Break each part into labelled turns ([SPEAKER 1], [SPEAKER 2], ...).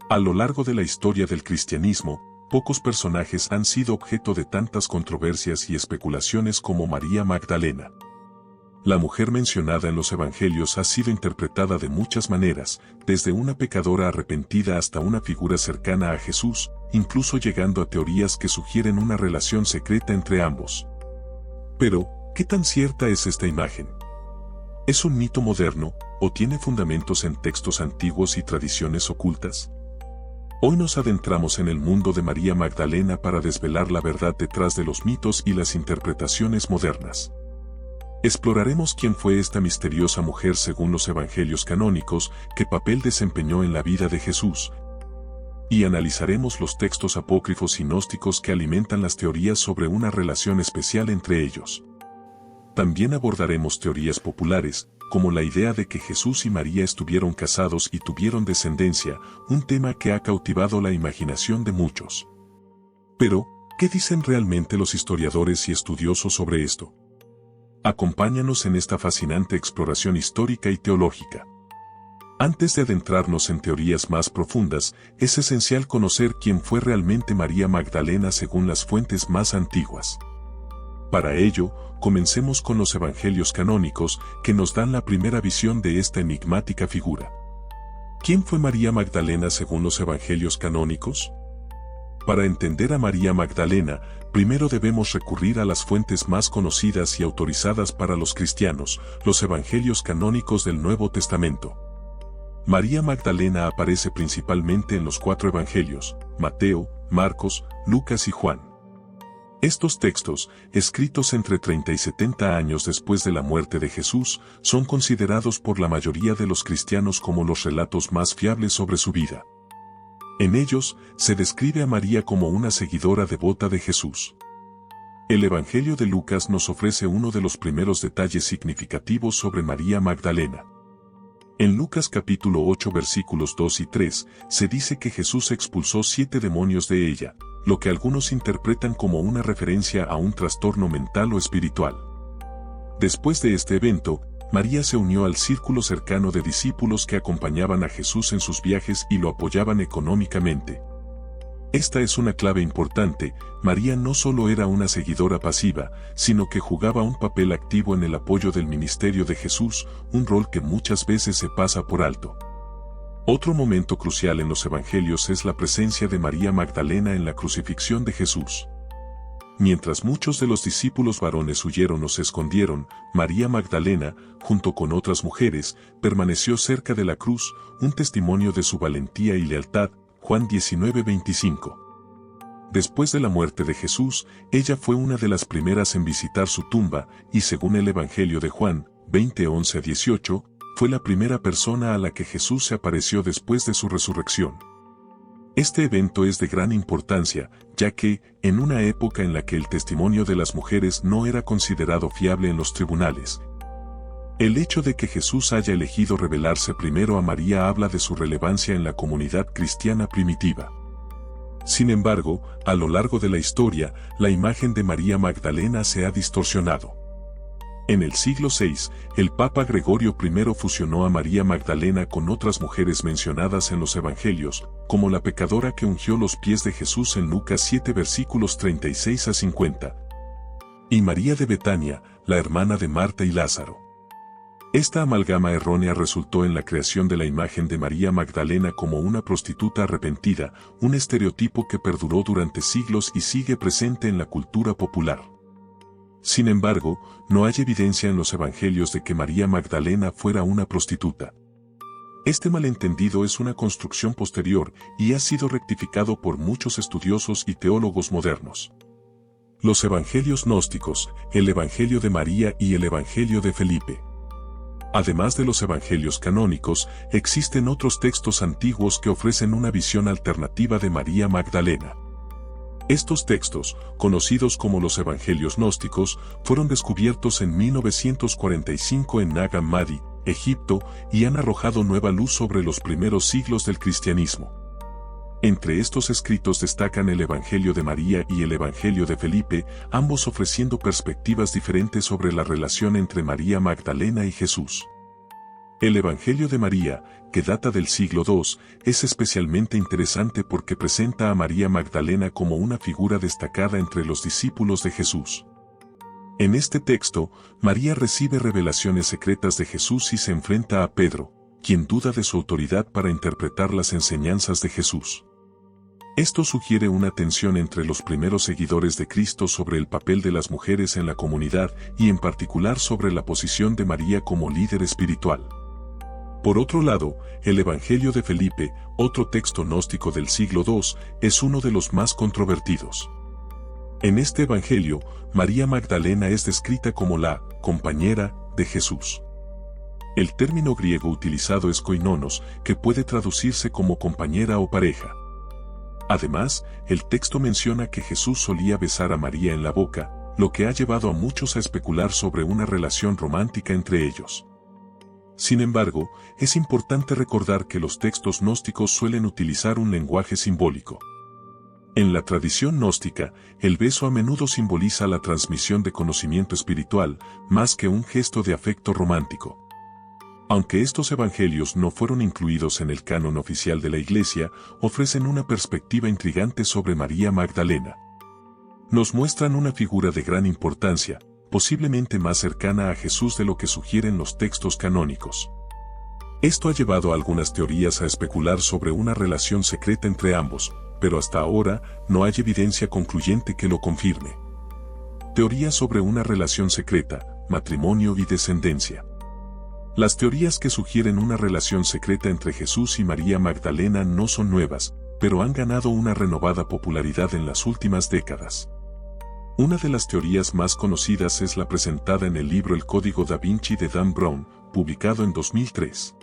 [SPEAKER 1] A lo largo de la historia del cristianismo, pocos personajes han sido objeto de tantas controversias y especulaciones como María Magdalena. La mujer mencionada en los evangelios ha sido interpretada de muchas maneras, desde una pecadora arrepentida hasta una figura cercana a Jesús, incluso llegando a teorías que sugieren una relación secreta entre ambos. Pero, ¿qué tan cierta es esta imagen? ¿Es un mito moderno, o tiene fundamentos en textos antiguos y tradiciones ocultas? Hoy nos adentramos en el mundo de María Magdalena para desvelar la verdad detrás de los mitos y las interpretaciones modernas. Exploraremos quién fue esta misteriosa mujer según los evangelios canónicos, qué papel desempeñó en la vida de Jesús, y analizaremos los textos apócrifos y gnósticos que alimentan las teorías sobre una relación especial entre ellos. También abordaremos teorías populares, como la idea de que Jesús y María estuvieron casados y tuvieron descendencia, un tema que ha cautivado la imaginación de muchos. Pero, ¿qué dicen realmente los historiadores y estudiosos sobre esto? Acompáñanos en esta fascinante exploración histórica y teológica. Antes de adentrarnos en teorías más profundas, es esencial conocer quién fue realmente María Magdalena según las fuentes más antiguas. Para ello, comencemos con los evangelios canónicos, que nos dan la primera visión de esta enigmática figura. ¿Quién fue María Magdalena según los evangelios canónicos? Para entender a María Magdalena, primero debemos recurrir a las fuentes más conocidas y autorizadas para los cristianos, los evangelios canónicos del Nuevo Testamento. María Magdalena aparece principalmente en los 4 evangelios: Mateo, Marcos, Lucas y Juan. Estos textos, escritos entre 30 y 70 años después de la muerte de Jesús, son considerados por la mayoría de los cristianos como los relatos más fiables sobre su vida. En ellos, se describe a María como una seguidora devota de Jesús. El Evangelio de Lucas nos ofrece uno de los primeros detalles significativos sobre María Magdalena. En Lucas capítulo 8 versículos 2 y 3, se dice que Jesús expulsó 7 demonios de ella, lo que algunos interpretan como una referencia a un trastorno mental o espiritual. Después de este evento, María se unió al círculo cercano de discípulos que acompañaban a Jesús en sus viajes y lo apoyaban económicamente. Esta es una clave importante: María no solo era una seguidora pasiva, sino que jugaba un papel activo en el apoyo del ministerio de Jesús, un rol que muchas veces se pasa por alto. Otro momento crucial en los evangelios es la presencia de María Magdalena en la crucifixión de Jesús. Mientras muchos de los discípulos varones huyeron o se escondieron, María Magdalena, junto con otras mujeres, permaneció cerca de la cruz, un testimonio de su valentía y lealtad. Juan 19:25. Después de la muerte de Jesús, ella fue una de las primeras en visitar su tumba, y según el Evangelio de Juan, 20:11-18, fue la primera persona a la que Jesús se apareció después de su resurrección. Este evento es de gran importancia, ya que, en una época en la que el testimonio de las mujeres no era considerado fiable en los tribunales, el hecho de que Jesús haya elegido revelarse primero a María habla de su relevancia en la comunidad cristiana primitiva. Sin embargo, a lo largo de la historia, la imagen de María Magdalena se ha distorsionado. En el siglo VI, el Papa Gregorio I fusionó a María Magdalena con otras mujeres mencionadas en los evangelios, como la pecadora que ungió los pies de Jesús en Lucas 7 versículos 36-50, y María de Betania, la hermana de Marta y Lázaro. Esta amalgama errónea resultó en la creación de la imagen de María Magdalena como una prostituta arrepentida, un estereotipo que perduró durante siglos y sigue presente en la cultura popular. Sin embargo, no hay evidencia en los evangelios de que María Magdalena fuera una prostituta. Este malentendido es una construcción posterior y ha sido rectificado por muchos estudiosos y teólogos modernos. Los evangelios gnósticos, el Evangelio de María y el Evangelio de Felipe. Además de los evangelios canónicos, existen otros textos antiguos que ofrecen una visión alternativa de María Magdalena. Estos textos, conocidos como los evangelios gnósticos, fueron descubiertos en 1945 en Nag Hammadi, Egipto, y han arrojado nueva luz sobre los primeros siglos del cristianismo. Entre estos escritos destacan el Evangelio de María y el Evangelio de Felipe, ambos ofreciendo perspectivas diferentes sobre la relación entre María Magdalena y Jesús. El Evangelio de María, que data del siglo II, es especialmente interesante porque presenta a María Magdalena como una figura destacada entre los discípulos de Jesús. En este texto, María recibe revelaciones secretas de Jesús y se enfrenta a Pedro, quien duda de su autoridad para interpretar las enseñanzas de Jesús. Esto sugiere una tensión entre los primeros seguidores de Cristo sobre el papel de las mujeres en la comunidad y en particular sobre la posición de María como líder espiritual. Por otro lado, el Evangelio de Felipe, otro texto gnóstico del siglo II, es uno de los más controvertidos. En este Evangelio, María Magdalena es descrita como la compañera de Jesús. El término griego utilizado es koinonos, que puede traducirse como compañera o pareja. Además, el texto menciona que Jesús solía besar a María en la boca, lo que ha llevado a muchos a especular sobre una relación romántica entre ellos. Sin embargo, es importante recordar que los textos gnósticos suelen utilizar un lenguaje simbólico. En la tradición gnóstica, el beso a menudo simboliza la transmisión de conocimiento espiritual, más que un gesto de afecto romántico. Aunque estos evangelios no fueron incluidos en el canon oficial de la Iglesia, ofrecen una perspectiva intrigante sobre María Magdalena. Nos muestran una figura de gran importancia, posiblemente más cercana a Jesús de lo que sugieren los textos canónicos. Esto ha llevado a algunas teorías a especular sobre una relación secreta entre ambos, pero hasta ahora no hay evidencia concluyente que lo confirme. Teoría sobre una relación secreta, matrimonio y descendencia. Las teorías que sugieren una relación secreta entre Jesús y María Magdalena no son nuevas, pero han ganado una renovada popularidad en las últimas décadas. Una de las teorías más conocidas es la presentada en el libro El Código da Vinci de Dan Brown, publicado en 2003.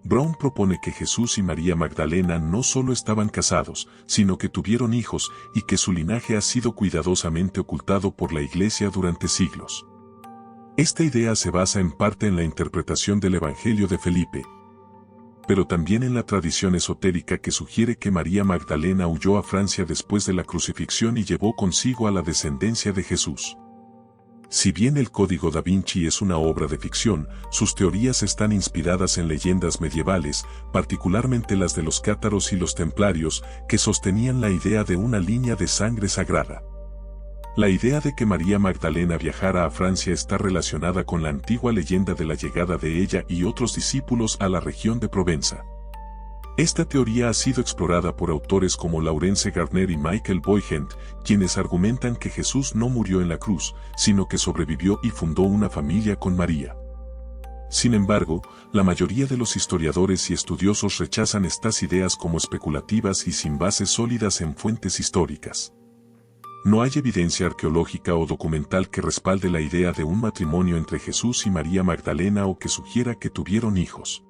[SPEAKER 1] Brown propone que Jesús y María Magdalena no solo estaban casados, sino que tuvieron hijos y que su linaje ha sido cuidadosamente ocultado por la Iglesia durante siglos. Esta idea se basa en parte en la interpretación del Evangelio de Felipe, pero también en la tradición esotérica que sugiere que María Magdalena huyó a Francia después de la crucifixión y llevó consigo a la descendencia de Jesús. Si bien el Código da Vinci es una obra de ficción, sus teorías están inspiradas en leyendas medievales, particularmente las de los cátaros y los templarios, que sostenían la idea de una línea de sangre sagrada. La idea de que María Magdalena viajara a Francia está relacionada con la antigua leyenda de la llegada de ella y otros discípulos a la región de Provenza. Esta teoría ha sido explorada por autores como Laurence Garnier y Michael Boyent, quienes argumentan que Jesús no murió en la cruz, sino que sobrevivió y fundó una familia con María. Sin embargo, la mayoría de los historiadores y estudiosos rechazan estas ideas como especulativas y sin bases sólidas en fuentes históricas. No hay evidencia arqueológica o documental que respalde la idea de un matrimonio entre Jesús y María Magdalena o que sugiera que tuvieron hijos.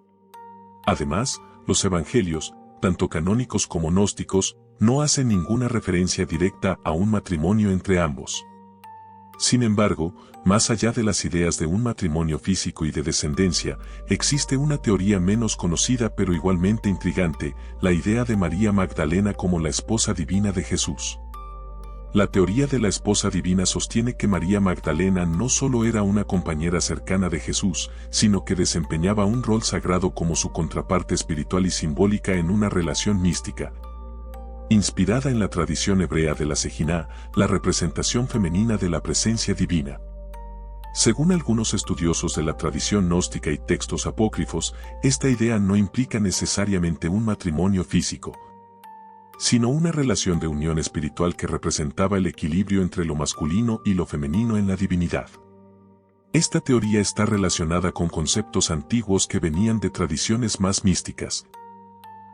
[SPEAKER 1] Además, los evangelios, tanto canónicos como gnósticos, no hacen ninguna referencia directa a un matrimonio entre ambos. Sin embargo, más allá de las ideas de un matrimonio físico y de descendencia, existe una teoría menos conocida pero igualmente intrigante, la idea de María Magdalena como la esposa divina de Jesús. La teoría de la esposa divina sostiene que María Magdalena no solo era una compañera cercana de Jesús, sino que desempeñaba un rol sagrado como su contraparte espiritual y simbólica en una relación mística. Inspirada en la tradición hebrea de la Sejiná, la representación femenina de la presencia divina. Según algunos estudiosos de la tradición gnóstica y textos apócrifos, esta idea no implica necesariamente un matrimonio físico, sino una relación de unión espiritual que representaba el equilibrio entre lo masculino y lo femenino en la divinidad. Esta teoría está relacionada con conceptos antiguos que venían de tradiciones más místicas,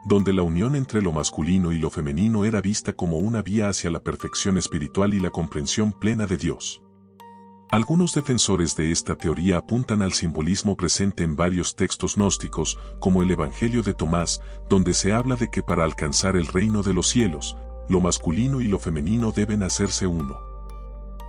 [SPEAKER 1] donde la unión entre lo masculino y lo femenino era vista como una vía hacia la perfección espiritual y la comprensión plena de Dios. Algunos defensores de esta teoría apuntan al simbolismo presente en varios textos gnósticos, como el Evangelio de Tomás, donde se habla de que para alcanzar el reino de los cielos, lo masculino y lo femenino deben hacerse uno.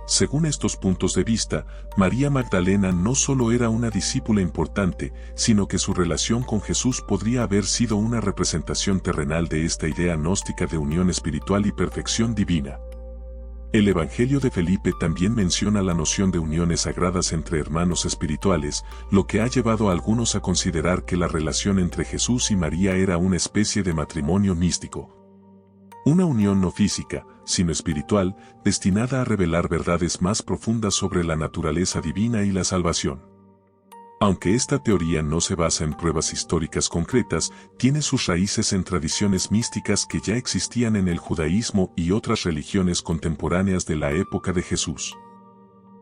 [SPEAKER 1] Según estos puntos de vista, María Magdalena no solo era una discípula importante, sino que su relación con Jesús podría haber sido una representación terrenal de esta idea gnóstica de unión espiritual y perfección divina. El Evangelio de Felipe también menciona la noción de uniones sagradas entre hermanos espirituales, lo que ha llevado a algunos a considerar que la relación entre Jesús y María era una especie de matrimonio místico. Una unión no física, sino espiritual, destinada a revelar verdades más profundas sobre la naturaleza divina y la salvación. Aunque esta teoría no se basa en pruebas históricas concretas, tiene sus raíces en tradiciones místicas que ya existían en el judaísmo y otras religiones contemporáneas de la época de Jesús.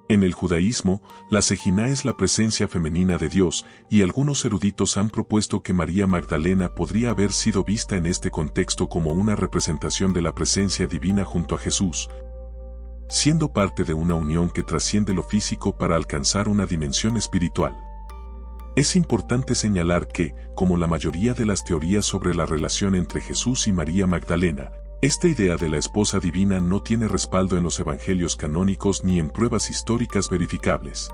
[SPEAKER 1] En el judaísmo, la Sejina es la presencia femenina de Dios, y algunos eruditos han propuesto que María Magdalena podría haber sido vista en este contexto como una representación de la presencia divina junto a Jesús, siendo parte de una unión que trasciende lo físico para alcanzar una dimensión espiritual. Es importante señalar que, como la mayoría de las teorías sobre la relación entre Jesús y María Magdalena, esta idea de la esposa divina no tiene respaldo en los evangelios canónicos ni en pruebas históricas verificables.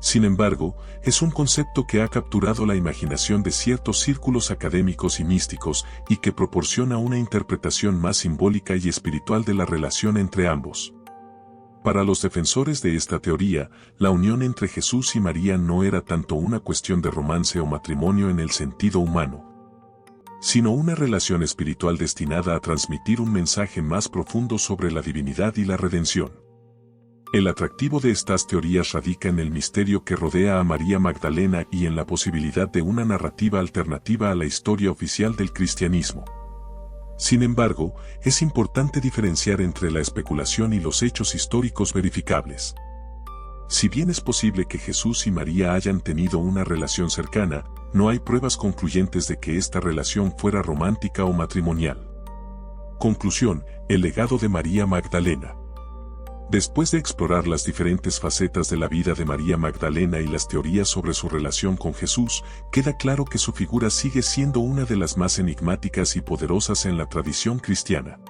[SPEAKER 1] Sin embargo, es un concepto que ha capturado la imaginación de ciertos círculos académicos y místicos y que proporciona una interpretación más simbólica y espiritual de la relación entre ambos. Para los defensores de esta teoría, la unión entre Jesús y María no era tanto una cuestión de romance o matrimonio en el sentido humano, sino una relación espiritual destinada a transmitir un mensaje más profundo sobre la divinidad y la redención. El atractivo de estas teorías radica en el misterio que rodea a María Magdalena y en la posibilidad de una narrativa alternativa a la historia oficial del cristianismo. Sin embargo, es importante diferenciar entre la especulación y los hechos históricos verificables. Si bien es posible que Jesús y María hayan tenido una relación cercana, no hay pruebas concluyentes de que esta relación fuera romántica o matrimonial. Conclusión: el legado de María Magdalena. Después de explorar las diferentes facetas de la vida de María Magdalena y las teorías sobre su relación con Jesús, queda claro que su figura sigue siendo una de las más enigmáticas y poderosas en la tradición cristiana.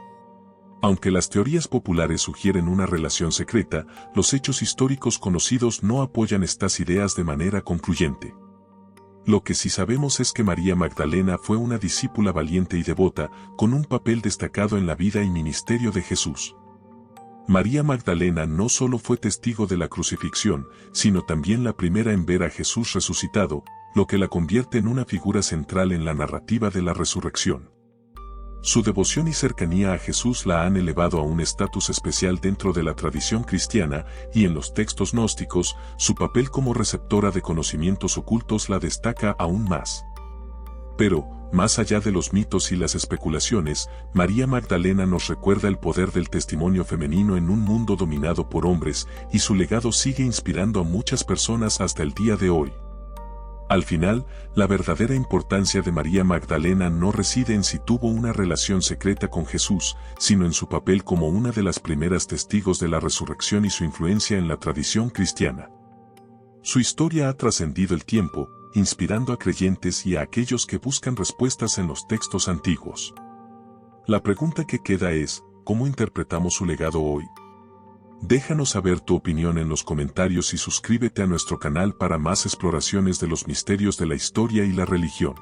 [SPEAKER 1] Aunque las teorías populares sugieren una relación secreta, los hechos históricos conocidos no apoyan estas ideas de manera concluyente. Lo que sí sabemos es que María Magdalena fue una discípula valiente y devota, con un papel destacado en la vida y ministerio de Jesús. María Magdalena no solo fue testigo de la crucifixión, sino también la primera en ver a Jesús resucitado, lo que la convierte en una figura central en la narrativa de la resurrección. Su devoción y cercanía a Jesús la han elevado a un estatus especial dentro de la tradición cristiana, y en los textos gnósticos, su papel como receptora de conocimientos ocultos la destaca aún más. Pero, más allá de los mitos y las especulaciones, María Magdalena nos recuerda el poder del testimonio femenino en un mundo dominado por hombres, y su legado sigue inspirando a muchas personas hasta el día de hoy. Al final, la verdadera importancia de María Magdalena no reside en si tuvo una relación secreta con Jesús, sino en su papel como una de las primeras testigos de la resurrección y su influencia en la tradición cristiana. Su historia ha trascendido el tiempo, inspirando a creyentes y a aquellos que buscan respuestas en los textos antiguos. La pregunta que queda es, ¿cómo interpretamos su legado hoy? Déjanos saber tu opinión en los comentarios y suscríbete a nuestro canal para más exploraciones de los misterios de la historia y la religión.